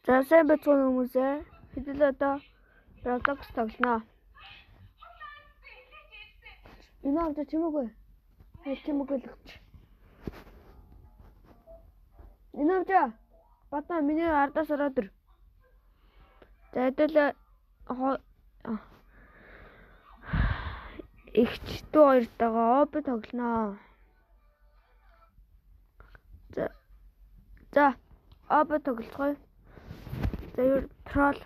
За сайн бацхан хүмүүсээ хэдэл одоо Roblox тоглоно. Энэ авч чимээгүй. Хай чимээгүй л өгч. Энэ авч бата миний ардаас ороод ир. За хэдэл ихчдүү хоёртойгоо об тоглоно. За об тоглоцгоё. За юу трол.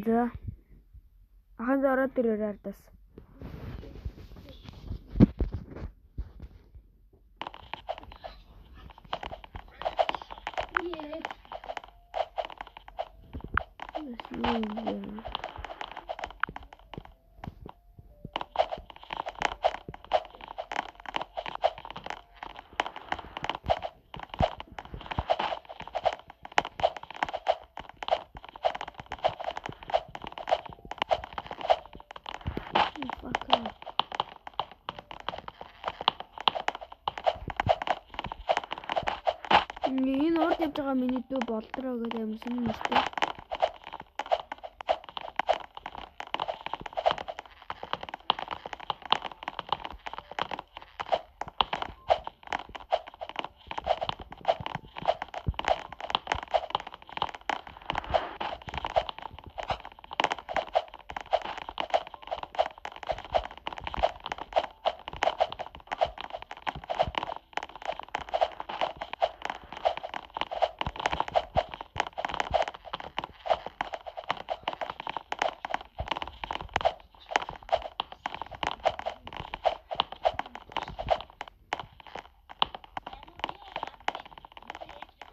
За ахын ороод ирээр ардаас. Энэ урд явж байгаа миний дүү болдроо гэдэг юм шиг нэртэй.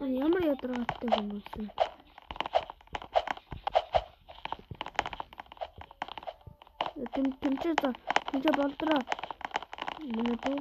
Ямар ядаргаатай хүмүүс вэ? Тэмчээ болдроо. Манай дүү.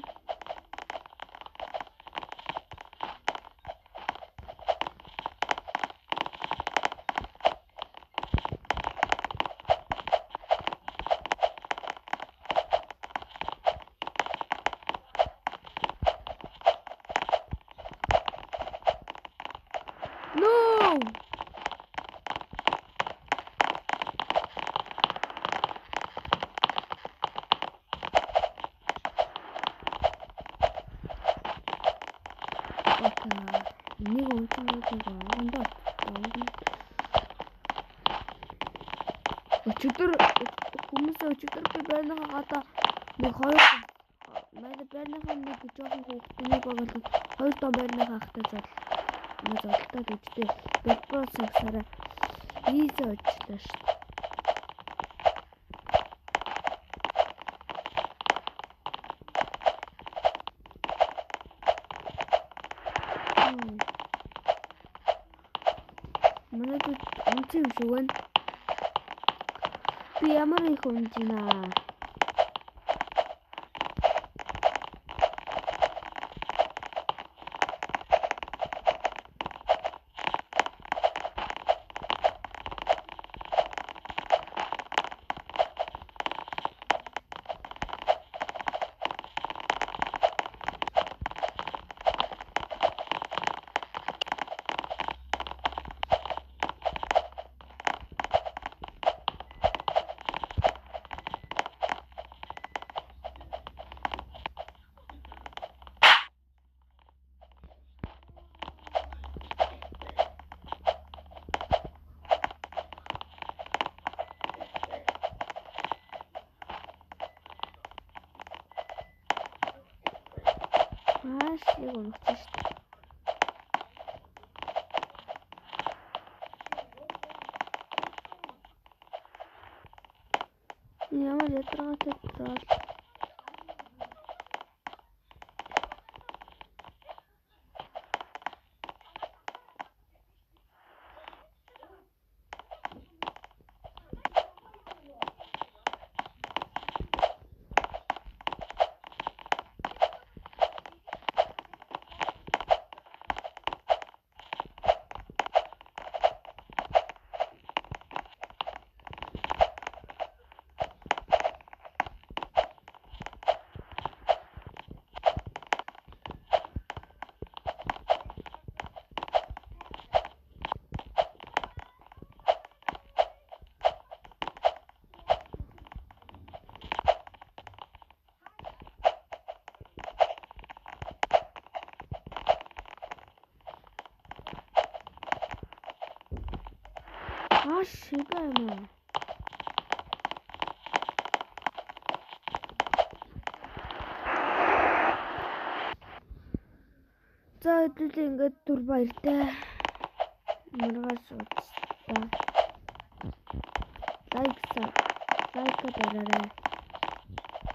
Нэг онцгой байгаа. Өчигдөр хүмүүсээ өчигдөр би байрныхаа гадаа нэг хоёр байрныхаа нэг жоохон хүүхднийг оголох хоёр дон байрныхаа ахтай зодтолтой гэжтэй бэлброо сагсараа ийзээ очлаа шүү дээ. Манайд үнцэн шүү гэн. Би ямар их үнцэнаа. Яг унагч шүү дээ. Ямар ядаргаатай трол. Шиг юм аа. За хэдүүлээ ингээд дүр баяртай. Маргааш уулзлаа. Лайк дараарай.